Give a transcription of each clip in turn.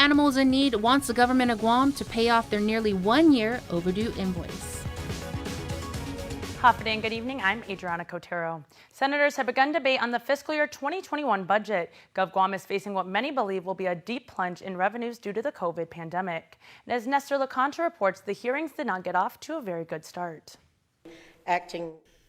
Animals in Need wants the government of Guam to pay off their nearly 1 year overdue invoice. Hafa and good evening. I'm Adriana Cotero. Senators have begun debate on the fiscal year 2021 budget. Gov Guam is facing what many believe will be a deep plunge in revenues due to the COVID pandemic. And as Nestor LaContra reports, the hearings did not get off to a very good start.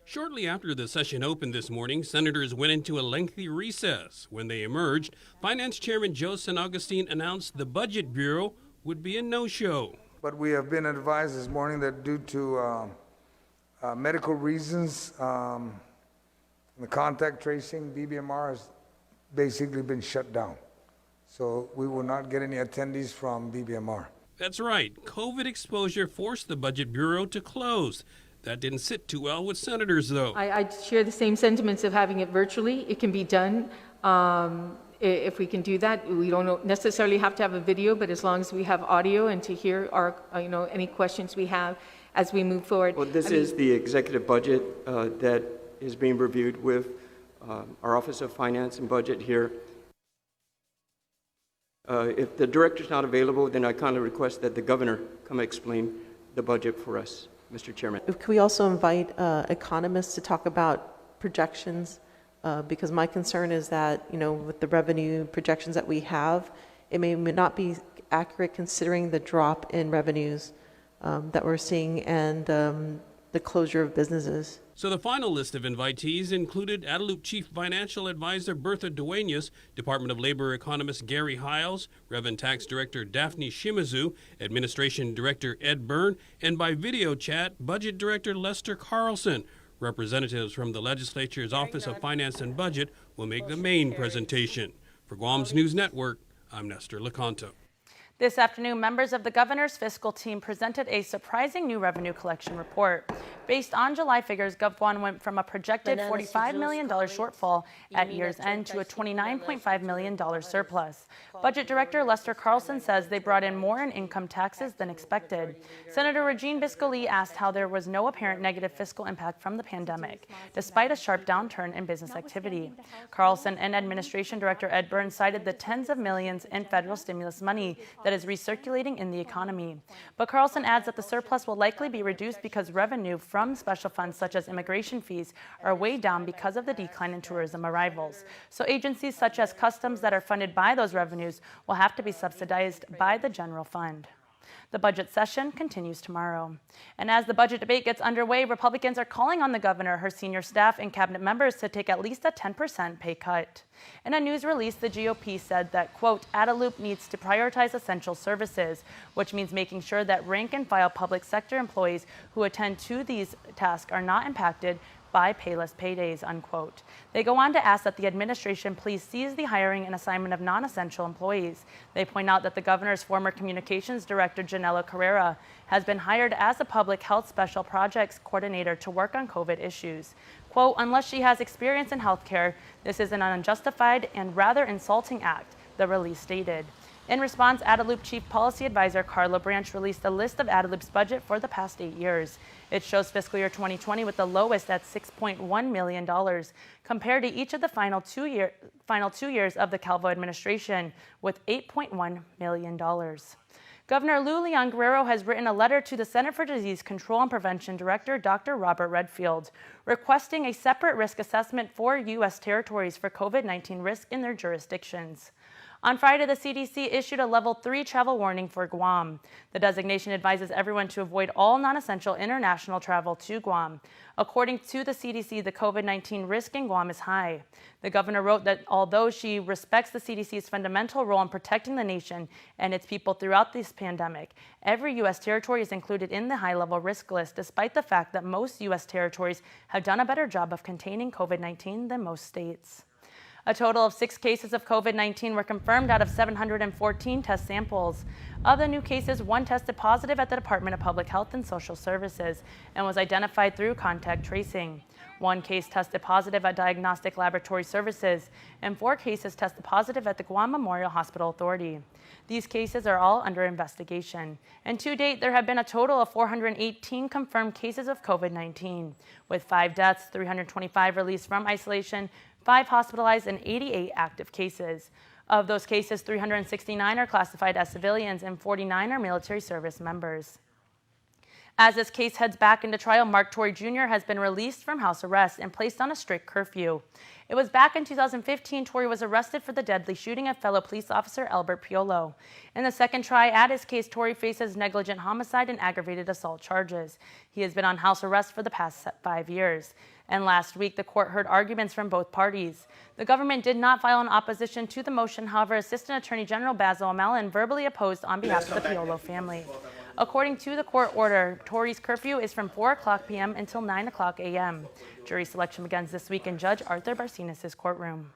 Shortly after the session opened this morning, senators went into a lengthy recess. When they emerged, Finance Chairman Joe San Augustine announced the Budget Bureau would be a no-show. But we have been advised this morning that due to medical reasons, the contact tracing, BBMR has basically been shut down. So we will not get any attendees from BBMR. That's right. COVID exposure forced the Budget Bureau to close. That didn't sit too well with senators, though. I share the same sentiments of having it virtually. It can be done. If we can do that, we don't necessarily have to have a video, but as long as we have audio and to hear our, any questions we have as we move forward. Well, this is the executive budget that is being reviewed with our Office of Finance and Budget here. If the director's not available, then I kindly request that the governor come explain the budget for us, Mr. Chairman. Could we also invite economists to talk about projections? Because my concern is that, with the revenue projections that we have, it may not be accurate considering the drop in revenues that we're seeing and the closure of businesses. So the final list of invitees included Adelup Chief Financial Advisor Bertha Duenas, Department of Labor economist Gary Hiles, Revenue Tax Director Daphne Shimizu, Administration Director Ed Byrne, and by video chat, Budget Director Lester Carlson. Representatives from the legislature's Office of Finance and Budget will make the main presentation. For Guam's News Network, I'm Nestor LaConta. This afternoon, members of the governor's fiscal team presented a surprising new revenue collection report. Based on July figures, GovGuam went from a projected $45 million shortfall at year's end to a $29.5 million surplus. Budget Director Lester Carlson says they brought in more in income taxes than expected. Senator Regine Biscoli asked how there was no apparent negative fiscal impact from the pandemic, despite a sharp downturn in business activity. Carlson and Administration Director Ed Byrne cited the tens of millions in federal stimulus money that is recirculating in the economy. But Carlson adds that the surplus will likely be reduced because revenue from special funds such as immigration fees are way down because of the decline in tourism arrivals. So agencies such as Customs that are funded by those revenues will have to be subsidized by the general fund. The budget session continues tomorrow. And as the budget debate gets underway, Republicans are calling on the governor, her senior staff, and cabinet members to take at least a 10% pay cut. In a news release, the GOP said that, quote, Adelup needs to prioritize essential services, which means making sure that rank-and-file public sector employees who attend to these tasks are not impacted by payless paydays, unquote. They go on to ask that the administration please cease the hiring and assignment of non-essential employees. They point out that the governor's former communications director, Janela Carrera, has been hired as a public health special projects coordinator to work on COVID issues. Quote, unless she has experience in healthcare, this is an unjustified and rather insulting act, the release stated. In response, Adelup Chief Policy Advisor Carla Branch released a list of Adelup's budget for the past 8 years. It shows fiscal year 2020 with the lowest at $6.1 million, compared to each of the final two years of the Calvo administration, with $8.1 million. Governor Lou Leon Guerrero has written a letter to the Center for Disease Control and Prevention Director Dr. Robert Redfield, requesting a separate risk assessment for U.S. territories for COVID-19 risk in their jurisdictions. On Friday, the CDC issued a level 3 travel warning for Guam. The designation advises everyone to avoid all non-essential international travel to Guam. According to the CDC, the COVID-19 risk in Guam is high. The governor wrote that although she respects the CDC's fundamental role in protecting the nation and its people throughout this pandemic, every U.S. territory is included in the high-level risk list, despite the fact that most U.S. territories have done a better job of containing COVID-19 than most states. A total of 6 cases of COVID-19 were confirmed out of 714 test samples. Of the new cases, 1 tested positive at the Department of Public Health and Social Services and was identified through contact tracing. 1 case tested positive at Diagnostic Laboratory Services, and 4 cases tested positive at the Guam Memorial Hospital Authority. These cases are all under investigation. And to date, there have been a total of 418 confirmed cases of COVID-19, with 5 deaths, 325 released from isolation, 5 hospitalized, and 88 active cases. Of those cases, 369 are classified as civilians and 49 are military service members. As this case heads back into trial, Mark Torrey Jr. has been released from house arrest and placed on a strict curfew. It was back in 2015 Torrey was arrested for the deadly shooting of fellow police officer Albert Piolo. In the second try at his case, Torrey faces negligent homicide and aggravated assault charges. He has been on house arrest for the past 5 years. And last week, the court heard arguments from both parties. The government did not file an opposition to the motion. However, Assistant Attorney General Basil O'Malley verbally opposed on behalf of the Piolo family. According to the court order, Torrey's curfew is from 4:00 p.m. until 9:00 a.m. Jury selection begins this week in Judge Arthur Barcenas' courtroom.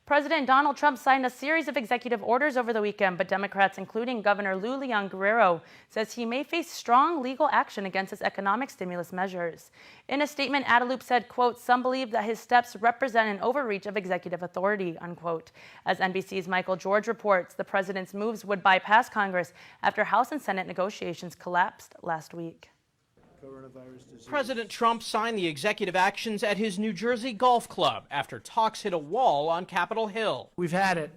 President Donald Trump signed a series of executive orders over the weekend, but Democrats, including Governor Lou Leon Guerrero, says he may face strong legal action against his economic stimulus measures. In a statement, Adelup said, quote, "Some believe that his steps represent an overreach of executive authority," unquote. As NBC's Michael George reports, the president's moves would bypass Congress after House and Senate negotiations collapsed last week. President Trump signed the executive actions at his New Jersey golf club after talks hit a wall on Capitol Hill. We've had it,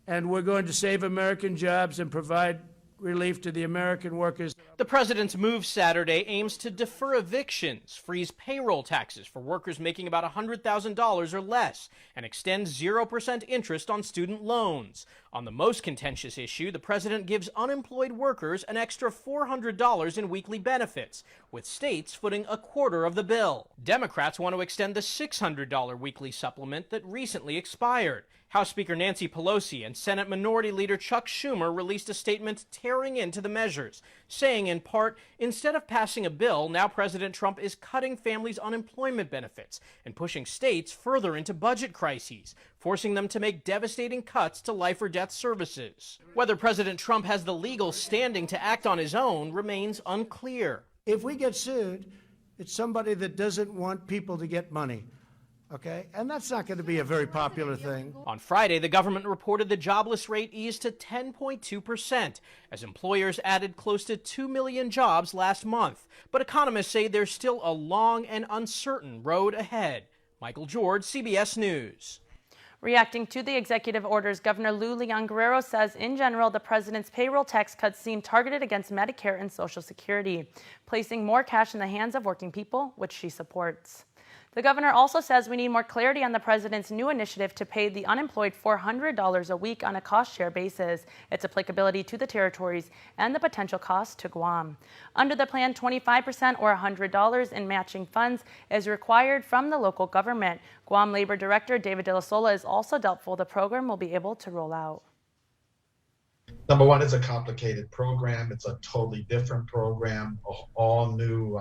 and we're going to save American jobs and provide relief to the American workers. The president's move Saturday aims to defer evictions, freeze payroll taxes for workers making about $100,000 or less, and extend 0% interest on student loans. On the most contentious issue, the president gives unemployed workers an extra $400 in weekly benefits, with states footing a quarter of the bill. Democrats want to extend the $600 weekly supplement that recently expired. House Speaker Nancy Pelosi and Senate Minority Leader Chuck Schumer released a statement tearing into the measures, saying in part, instead of passing a bill, now President Trump is cutting families' unemployment benefits and pushing states further into budget crises, forcing them to make devastating cuts to life or death services. Whether President Trump has the legal standing to act on his own remains unclear. If we get sued, it's somebody that doesn't want people to get money. Okay, and that's not going to be a very popular thing. On Friday, the government reported the jobless rate eased to 10.2% as employers added close to 2 million jobs last month. But economists say there's still a long and uncertain road ahead. Michael George, CBS News. Reacting to the executive orders, Governor Lou Leon Guerrero says, in general, the president's payroll tax cuts seem targeted against Medicare and Social Security, placing more cash in the hands of working people, which she supports. The governor also says we need more clarity on the president's new initiative to pay the unemployed $400 a week on a cost-share basis, its applicability to the territories, and the potential cost to Guam. Under the plan, 25% or $100 in matching funds is required from the local government. Guam Labor Director David De La Sola is also doubtful the program will be able to roll out. Number one, it's a complicated program. It's a totally different program, all new.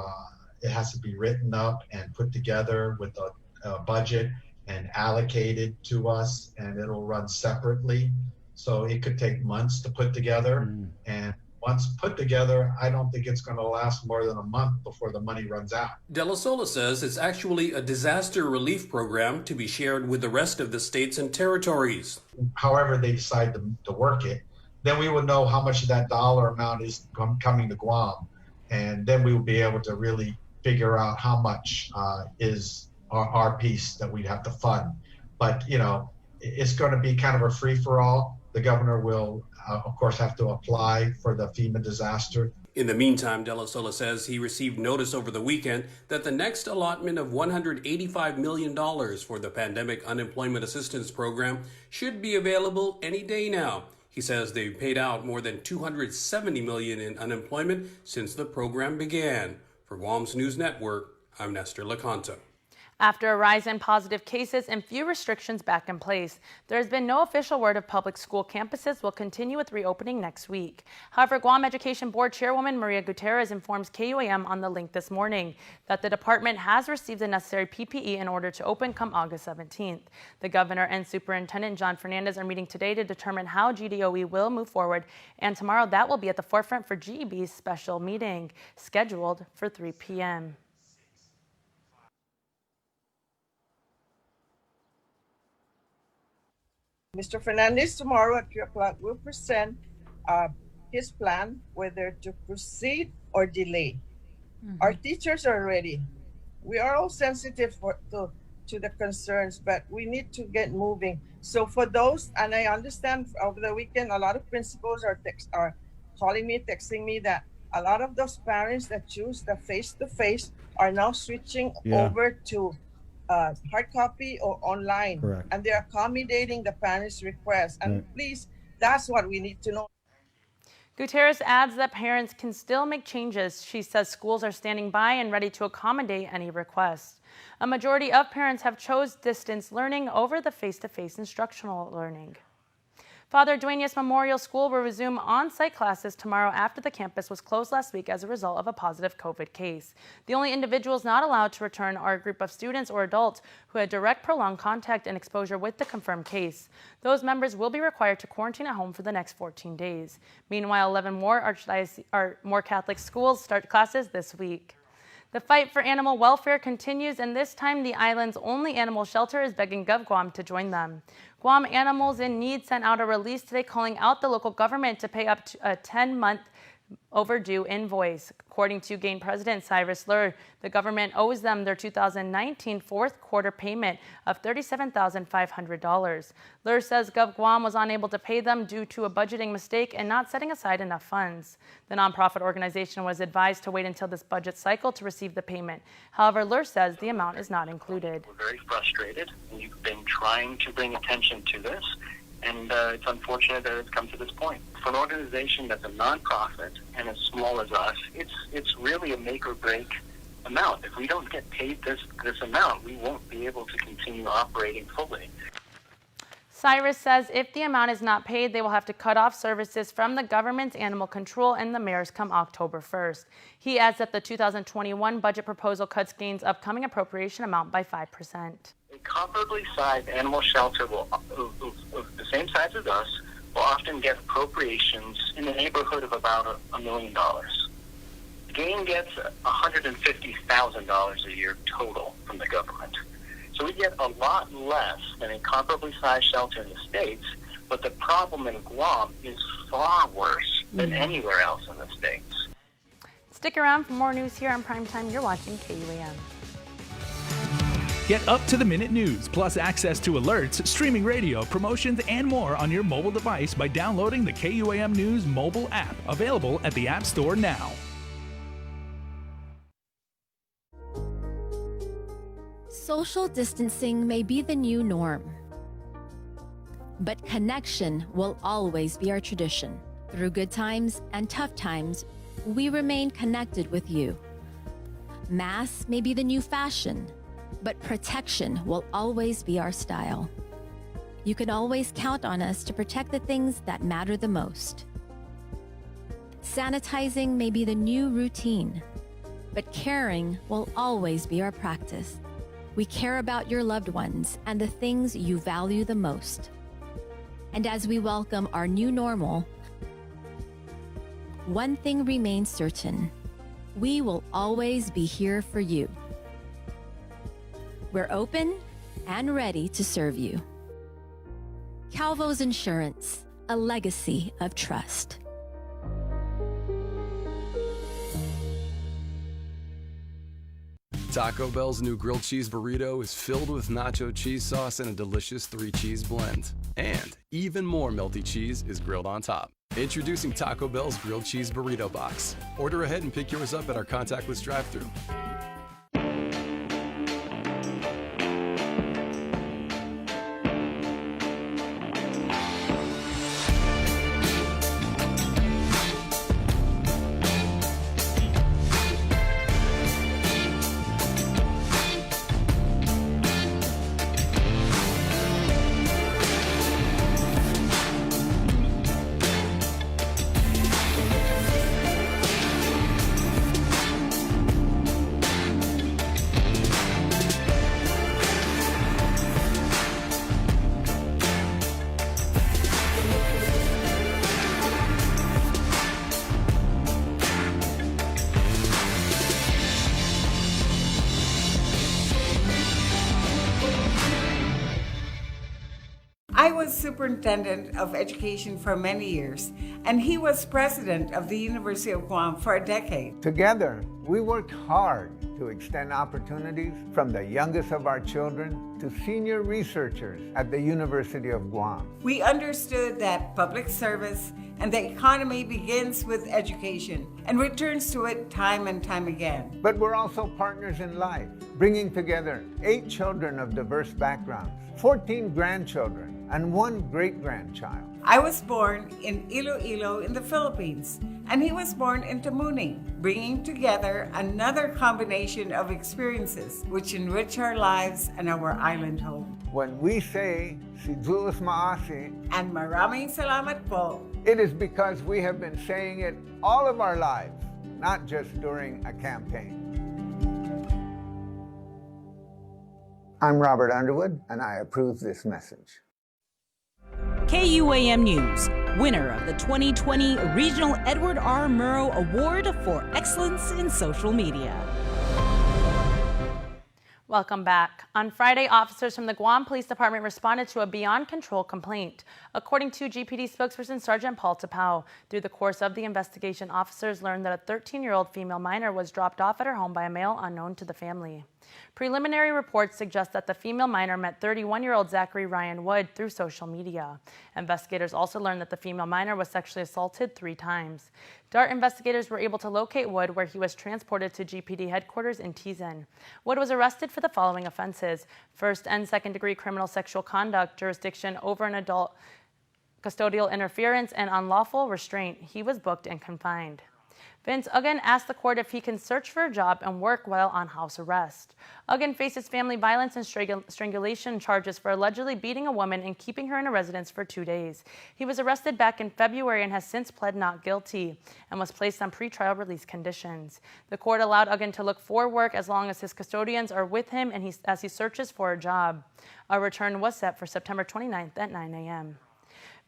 It has to be written up and put together with a budget and allocated to us, and it'll run separately. So it could take months to put together. And once put together, I don't think it's going to last more than a month before the money runs out. De La Sola says it's actually a disaster relief program to be shared with the rest of the states and territories. However they decide to work it, then we will know how much of that dollar amount is coming to Guam. And then we will be able to really figure out how much is our piece that we'd have to fund. But, you know, it's going to be kind of a free-for-all. The governor will, of course, have to apply for the FEMA disaster. In the meantime, De La Sola says he received notice over the weekend that the next allotment of $185 million for the Pandemic Unemployment Assistance Program should be available any day now. He says they've paid out more than $270 million in unemployment since the program began. For Guam's News Network, I'm Nestor Lecanto. After a rise in positive cases and few restrictions back in place, there has been no official word if public school campuses will continue with reopening next week. However, Guam Education Board Chairwoman Maria Gutierrez informs KUAM on the link this morning that the department has received the necessary PPE in order to open come August 17th. The governor and Superintendent John Fernandez are meeting today to determine how GDOE will move forward, and tomorrow that will be at the forefront for GEB's special meeting scheduled for 3 p.m. Mr. Fernandez tomorrow at 3 o'clock will present his plan whether to proceed or delay. Our teachers are ready. We are all sensitive to the concerns, but we need to get moving. So for those, and I understand over the weekend, a lot of principals are calling me, texting me that a lot of those parents that choose the face-to-face are now switching over to hard copy or online. Correct. And they're accommodating the parents' requests. And please, that's what we need to know. Gutierrez adds that parents can still make changes. She says schools are standing by and ready to accommodate any requests. A majority of parents have chose distance learning over the face-to-face instructional learning. Father Duenas Memorial School will resume on-site classes tomorrow after the campus was closed last week as a result of a positive COVID case. The only individuals not allowed to return are a group of students or adults who had direct prolonged contact and exposure with the confirmed case. Those members will be required to quarantine at home for the next 14 days. Meanwhile, 11 more Catholic schools start classes this week. The fight for animal welfare continues, and this time the island's only animal shelter is begging Guam to join them. Guam Animals in Need sent out a release today calling out the local government to pay up to a 10-month overdue invoice. According to GAIN President Cyrus Lur, the government owes them their 2019 fourth quarter payment of $37,500. Lur says Guam was unable to pay them due to a budgeting mistake and not setting aside enough funds. The nonprofit organization was advised to wait until this budget cycle to receive the payment. However, Lur says the amount is not included. We're very frustrated. We've been trying to bring attention to this, and it's unfortunate that it's come to this point. For an organization that's a nonprofit and as small as us, it's really a make or break amount. If we don't get paid this amount, we won't be able to continue operating fully. Cyrus says if the amount is not paid, they will have to cut off services from the government's animal control and the mayor's come October 1st. He adds that the 2021 budget proposal cuts GAIN's upcoming appropriation amount by 5%. A comparably sized animal shelter of the same size as us will often get appropriations in the neighborhood of about $1 million. GAIN gets $150,000 a year total from the government. So we get a lot less than a comparably sized shelter in the States, but the problem in Guam is far worse than anywhere else in the States. Stick around for more news here on Primetime. You're watching KUAM. Get up-to-the-minute news, plus access to alerts, streaming radio, promotions, and more on your mobile device by downloading the KUAM News mobile app, available at the App Store now. Social distancing may be the new norm, but connection will always be our tradition. Through good times and tough times, we remain connected with you. Masks may be the new fashion, but protection will always be our style. You can always count on us to protect the things that matter the most. Sanitizing may be the new routine, but caring will always be our practice. We care about your loved ones and the things you value the most. And as we welcome our new normal, one thing remains certain: we will always be here for you. We're open and ready to serve you. Calvo's Insurance, a legacy of trust. Taco Bell's new grilled cheese burrito is filled with nacho cheese sauce and a delicious 3-cheese blend. And even more melty cheese is grilled on top. Introducing Taco Bell's grilled cheese burrito box. Order ahead and pick yours up at our contactless drive-thru. I was superintendent of education for many years, and he was president of the University of Guam for a decade. Together, we worked hard to extend opportunities from the youngest of our children to senior researchers at the University of Guam. We understood that public service and the economy begins with education and returns to it time and time again. But we're also partners in life, bringing together 8 children of diverse backgrounds, 14 grandchildren, and 1 great-grandchild. I was born in Iloilo in the Philippines, and he was born in Tamuni, bringing together another combination of experiences which enrich our lives and our island home. When we say Si Julius Maasi and Maraming Salamat po, it is because we have been saying it all of our lives, not just during a campaign. I'm Robert Underwood, and I approve this message. KUAM News, winner of the 2020 Regional Edward R. Murrow Award for Excellence in Social Media. Welcome back. On Friday, officers from the Guam Police Department responded to a beyond control complaint. According to GPD spokesperson Sergeant Paul Tapau, through the course of the investigation, officers learned that a 13-year-old female minor was dropped off at her home by a male unknown to the family. Preliminary reports suggest that the female minor met 31-year-old Zachary Ryan Wood through social media. Investigators also learned that the female minor was sexually assaulted 3 times. DART investigators were able to locate Wood, where he was transported to GPD headquarters in Tizen. Wood was arrested for the following offenses: first and second-degree criminal sexual conduct, jurisdiction over an adult, custodial interference, and unlawful restraint. He was booked and confined. Vince Uggan asked the court if he can search for a job and work while on house arrest. Uggan faces family violence and strangulation charges for allegedly beating a woman and keeping her in a residence for 2 days. He was arrested back in February and has since pled not guilty and was placed on pretrial release conditions. The court allowed Uggan to look for work as long as his custodians are with him and as he searches for a job. A return was set for September 29th at 9 a.m.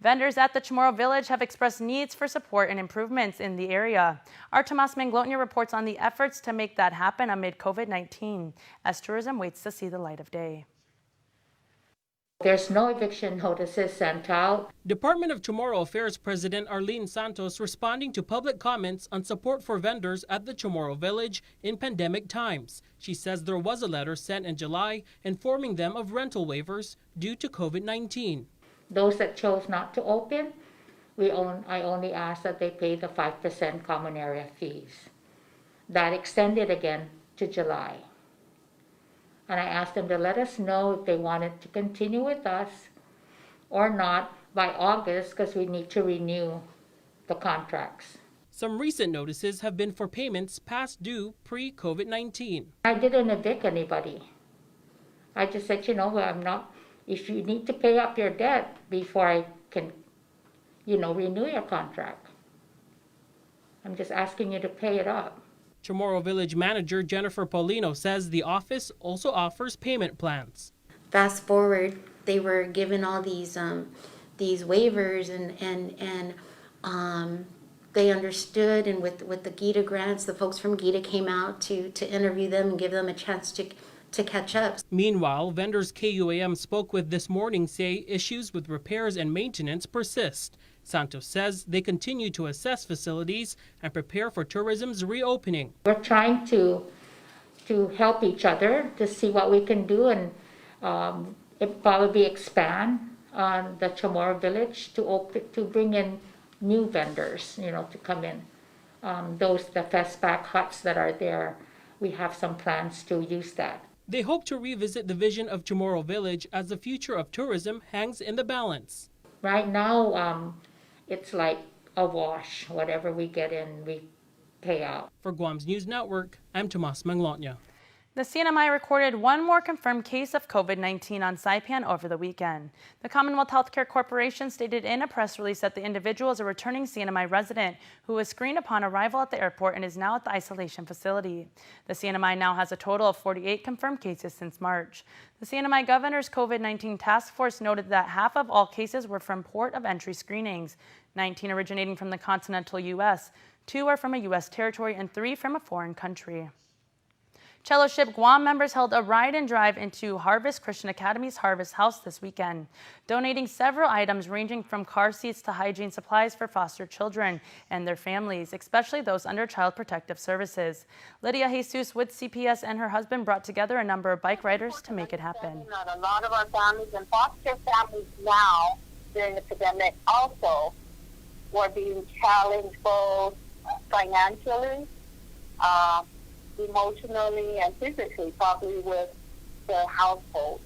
Vendors at the Chamorro Village have expressed needs for support and improvements in the area. Our Tomas Manglotnia reports on the efforts to make that happen amid COVID-19 as tourism waits to see the light of day. There's no eviction notices sent out. Department of Chamorro Affairs President Arlene Santos responding to public comments on support for vendors at the Chamorro Village in pandemic times. She says there was a letter sent in July informing them of rental waivers due to COVID-19. Those that chose not to open, I only asked that they pay the 5% common area fees. That extended again to July. And I asked them to let us know if they wanted to continue with us or not by August, because we need to renew the contracts. Some recent notices have been for payments past due pre-COVID-19. I didn't evict anybody. I just said, if you need to pay up your debt before I can, renew your contract. I'm just asking you to pay it up. Chamorro Village Manager Jennifer Paulino says the office also offers payment plans. Fast forward, they were given all these waivers and they understood, and with the GITA grants, the folks from GITA came out to interview them and give them a chance to catch up. Meanwhile, vendors KUAM spoke with this morning say issues with repairs and maintenance persist. Santos says they continue to assess facilities and prepare for tourism's reopening. We're trying to help each other to see what we can do, and probably expand on the Chamorro Village to bring in new vendors, to come in. The fastback huts that are there, we have some plans to use that. They hope to revisit the vision of Chamorro Village as the future of tourism hangs in the balance. Right now, it's like a wash. Whatever we get in, we pay out. For Guam's News Network, I'm Tomas Manglotnia. The CNMI recorded one more confirmed case of COVID-19 on Saipan over the weekend. The Commonwealth Healthcare Corporation stated in a press release that the individual is a returning CNMI resident who was screened upon arrival at the airport and is now at the isolation facility. The CNMI now has a total of 48 confirmed cases since March. The CNMI Governor's COVID-19 Task Force noted that half of all cases were from port of entry screenings, 19 originating from the continental U.S., 2 are from a U.S. territory, and 3 from a foreign country. Fellowship Guam members held a ride and drive into Harvest Christian Academy's Harvest House this weekend, donating several items ranging from car seats to hygiene supplies for foster children and their families, especially those under Child Protective Services. Lydia Jesus with CPS and her husband brought together a number of bike riders to make it happen. A lot of our families and foster families now during the pandemic also were being challenged both financially, emotionally, and physically, probably with the household.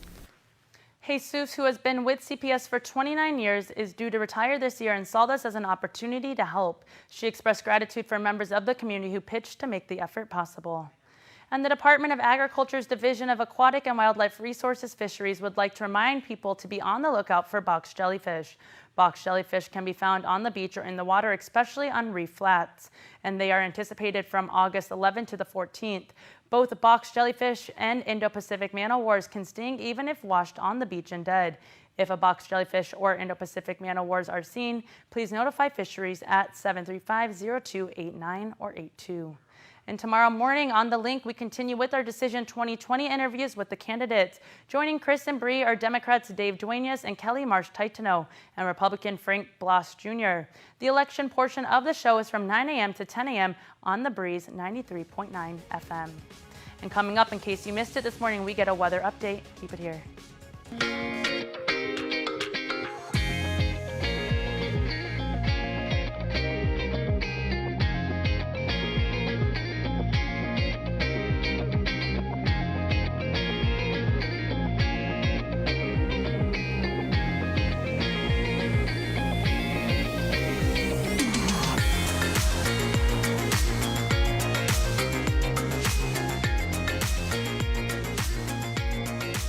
Jesus, who has been with CPS for 29 years, is due to retire this year and saw this as an opportunity to help. She expressed gratitude for members of the community who pitched to make the effort possible. And the Department of Agriculture's Division of Aquatic and Wildlife Resources Fisheries would like to remind people to be on the lookout for box jellyfish. Box jellyfish can be found on the beach or in the water, especially on reef flats, and they are anticipated from August 11th to the 14th. Both box jellyfish and Indo-Pacific man-o'-wars can sting even if washed on the beach and dead. If a box jellyfish or Indo-Pacific man-o'-wars are seen, please notify fisheries at 735-0289 or 82. And tomorrow morning on The Link, we continue with our Decision 2020 interviews with the candidates. Joining Chris and Bree are Democrats Dave Duenas and Kelly Marsh Titano and Republican Frank Bloss Jr. The election portion of the show is from 9 a.m. to 10 a.m. on The Breeze 93.9 FM. And coming up, in case you missed it this morning, we get a weather update. Keep it here.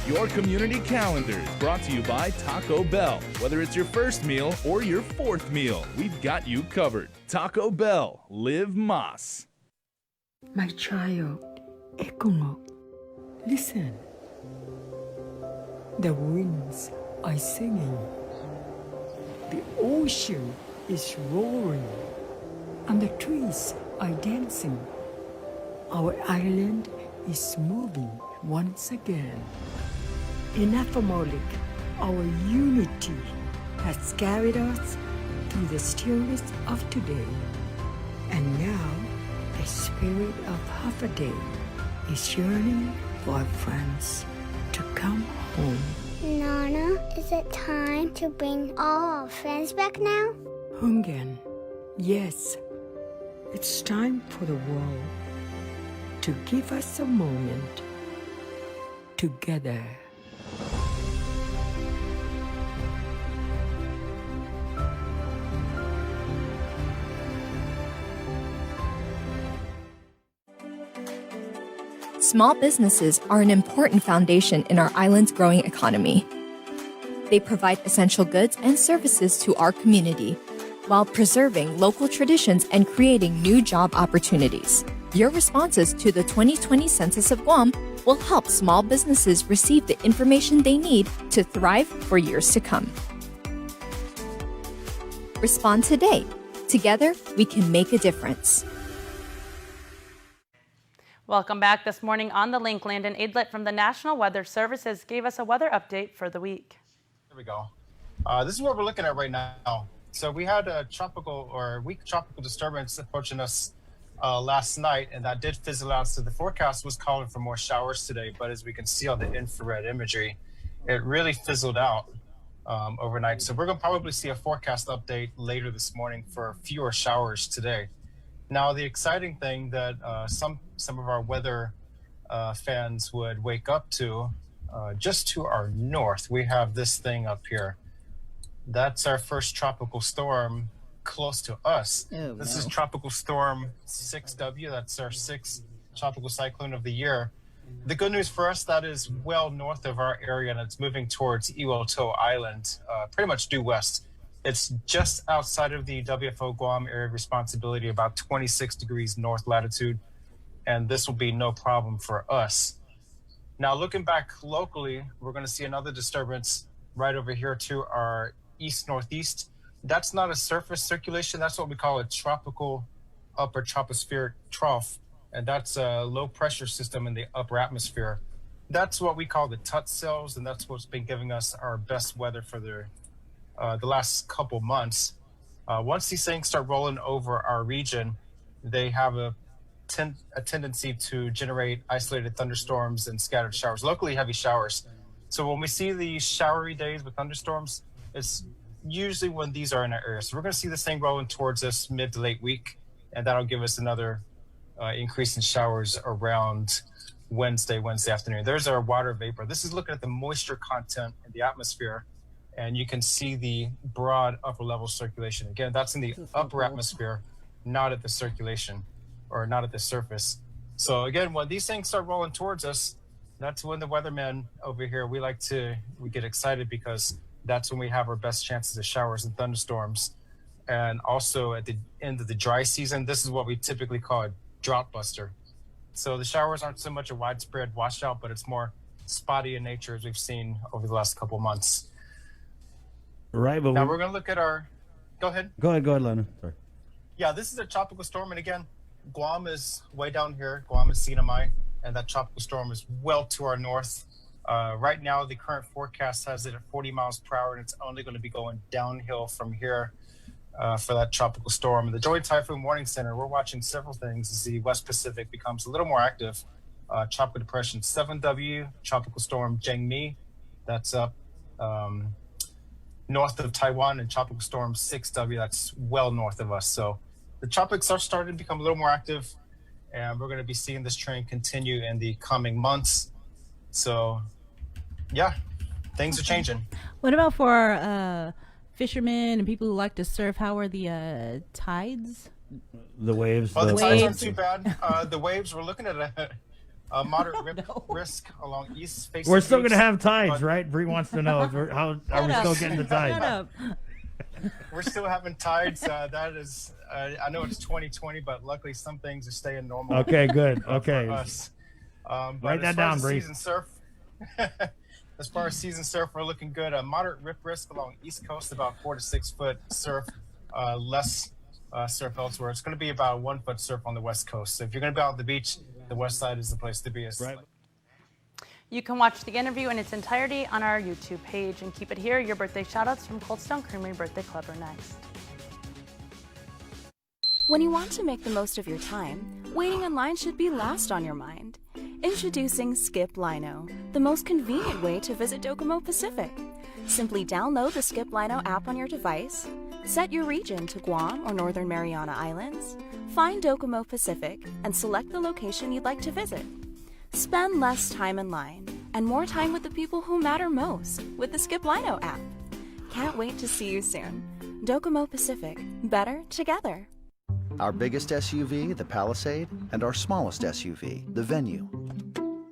Your community calendar is brought to you by Taco Bell. Whether it's your first meal or your fourth meal, we've got you covered. Taco Bell, live Mas. My child, Ekungo, listen. The winds are singing. The ocean is roaring. And the trees are dancing. Our island is moving once again. In Afamolik, our unity has carried us through the stillness of today. And now, the spirit of Hafaday is yearning for our friends to come home. Nana, is it time to bring all our friends back now? Hungen, yes, it's time for the world to give us a moment together. Small businesses are an important foundation in our island's growing economy. They provide essential goods and services to our community while preserving local traditions and creating new job opportunities. Your responses to the 2020 Census of Guam will help small businesses receive the information they need to thrive for years to come. Respond today. Together, we can make a difference. Welcome back. This morning on The Link, Landon Aidlet from the National Weather Services gave us a weather update for the week. There we go. This is what we're looking at right now. So we had a weak tropical disturbance approaching us last night, and that did fizzle out. So the forecast was calling for more showers today, but as we can see on the infrared imagery, it really fizzled out overnight. So we're going to probably see a forecast update later this morning for fewer showers today. Now, the exciting thing that some of our weather fans would wake up to, just to our north, we have this thing up here. That's our first tropical storm close to us. This is Tropical Storm 6W. That's our sixth tropical cyclone of the year. The good news for us, that is well north of our area, and it's moving towards Iwoto Island, pretty much due west. It's just outside of the WFO Guam area of responsibility, about 26 degrees north latitude, and this will be no problem for us. Now, looking back locally, we're going to see another disturbance right over here to our east-northeast. That's not a surface circulation. That's what we call a tropical upper tropospheric trough. and that's a low pressure system in the upper atmosphere. That's what we call the TUT cells, and that's what's been giving us our best weather for the last couple months. Once these things start rolling over our region, they have a tendency to generate isolated thunderstorms and scattered showers, locally heavy showers. So when we see these showery days with thunderstorms, it's usually when these are in our area. So we're going to see this thing rolling towards us mid to late week, and that'll give us another increase in showers around Wednesday afternoon. There's our water vapor. This is looking at the moisture content in the atmosphere, and you can see the broad upper level circulation. Again, that's in the upper atmosphere, not at the circulation or not at the surface. So again, when these things start rolling towards us, that's when the weathermen over here, we get excited, because that's when we have our best chances of showers and thunderstorms. And also at the end of the dry season, this is what we typically call a drought buster. So the showers aren't so much a widespread washout, but it's more spotty in nature, as we've seen over the last couple of months. Right, but now we're going to look at our. Go ahead. Go ahead, Lena. Sorry. Yeah, this is a tropical storm, and again, Guam is way down here. Guam is Sinamai, and that tropical storm is well to our north. Right now, the current forecast has it at 40 miles per hour, and it's only going to be going downhill from here for that tropical storm. The Joint Typhoon Warning Center, we're watching several things as the West Pacific becomes a little more active. Tropical Depression 7W, Tropical Storm Jangmi, that's up north of Taiwan, and Tropical Storm 6W, that's well north of us. So the tropics are starting to become a little more active, and we're going to be seeing this trend continue in the coming months. So, yeah, things are changing. What about for fishermen and people who like to surf? How are the tides? The waves. Well, the tides aren't too bad. The waves, we're looking at a moderate risk along east facing. We're still going to have tides, right? Bree wants to know how are we still getting the tides? We're still having tides. That is, I know it's 2020, but luckily some things are staying normal. Okay, good. Okay. For us. Write that down, Bree. As far as season surf, we're looking good. A moderate rip risk along East Coast, about 4 to 6 foot surf, less surf elsewhere. It's going to be about 1 foot surf on the West Coast. So if you're going to be out on the beach, the west side is the place to be. Right. You can watch the interview in its entirety on our YouTube page, and keep it here. Your birthday shoutouts from Cold Stone Creamery Birthday Club are next. When you want to make the most of your time, waiting in line should be last on your mind. Introducing Skip Lino, the most convenient way to visit Docomo Pacific. Simply download the Skip Lino app on your device, set your region to Guam or Northern Mariana Islands, find Docomo Pacific, and select the location you'd like to visit. Spend less time in line and more time with the people who matter most with the Skip Lino app. Can't wait to see you soon. Docomo Pacific, better together. Our biggest SUV, the Palisade, and our smallest SUV, the Venue.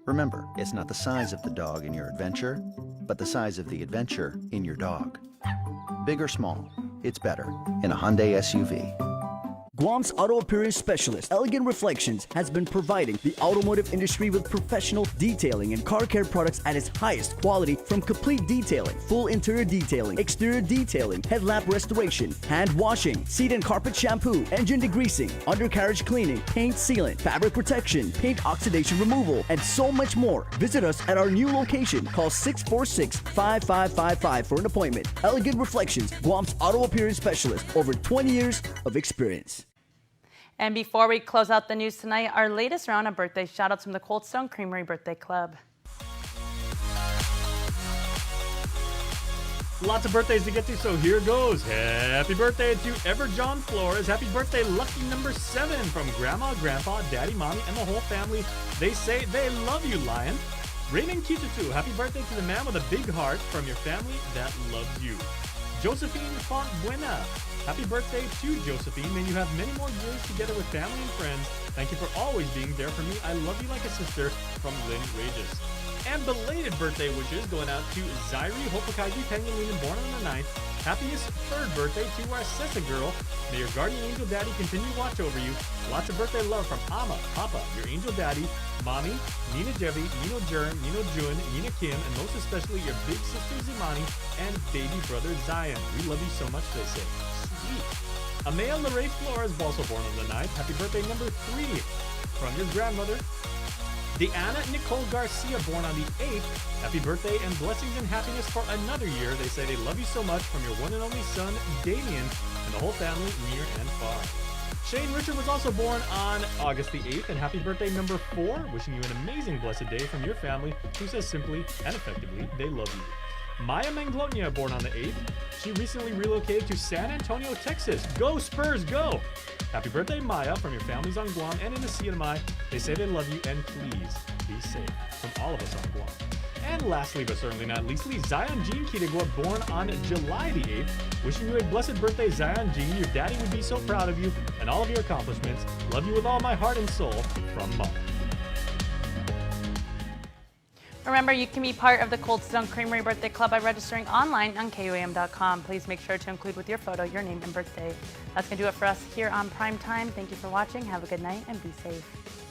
Remember, it's not the size of the dog in your adventure, but the size of the adventure in your dog. Big or small, it's better in a Hyundai SUV. Guam's auto appearance specialist, Elegant Reflections, has been providing the automotive industry with professional detailing and car care products at its highest quality, from complete detailing, full interior detailing, exterior detailing, headlamp restoration, hand washing, seat and carpet shampoo, engine degreasing, undercarriage cleaning, paint sealant, fabric protection, paint oxidation removal, and so much more. Visit us at our new location. Call 646-5555 for an appointment. Elegant Reflections, Guam's auto appearance specialist, over 20 years of experience. And before we close out the news tonight, our latest round of birthday shoutouts from the Cold Stone Creamery Birthday Club. Lots of birthdays to get to, so here goes. Happy birthday to Ever John Flores. Happy birthday, lucky number 7 from Grandma, Grandpa, Daddy, Mommy, and the whole family. They say they love you, Lion. Raymond Kitutu, happy birthday to the man with a big heart from your family that loves you. Josephine Fontbuena, happy birthday to Josephine. May you have many more years together with family and friends. Thank you for always being there for me. I love you like a sister, from Lynn Regis. And belated birthday wishes going out to Zairi Hopakaji Penguin, born on the 9th. Happiest 3rd birthday to our Sessa girl. May your guardian angel daddy continue to watch over you. Lots of birthday love from Ama, Papa, your angel daddy, Mommy, Nina Jevi, Nino Jern, Nino Jun, Nina Kim, and most especially your big sister Zimani and baby brother Zion. We love you so much, they say. Sweet. Amaya Lorraine Flores, also born on the 9th. Happy birthday number 3. from your grandmother. Deanna Nicole Garcia, born on the 8th. Happy birthday and blessings and happiness for another year. They say they love you so much from your one and only son, Damien, and the whole family near and far. Shane Richard was also born on August the 8th, and happy birthday number 4. Wishing you an amazing blessed day from your family, who says simply and effectively, they love you. Maya Manglonia, born on the 8th. She recently relocated to San Antonio, Texas. Go Spurs, go! Happy birthday, Maya, from your families on Guam and in the CNMI. They say they love you, and please be safe from all of us on Guam. And lastly, but certainly not leastly, Zion Jean Kitigwa, born on July the 8th. Wishing you a blessed birthday, Zion Jean. Your daddy would be so proud of you and all of your accomplishments. Love you with all my heart and soul, from Mom. Remember, you can be part of the Cold Stone Creamery Birthday Club by registering online on KUAM.com. Please make sure to include with your photo your name and birthday. That's going to do it for us here on Prime Time. Thank you for watching. Have a good night and be safe.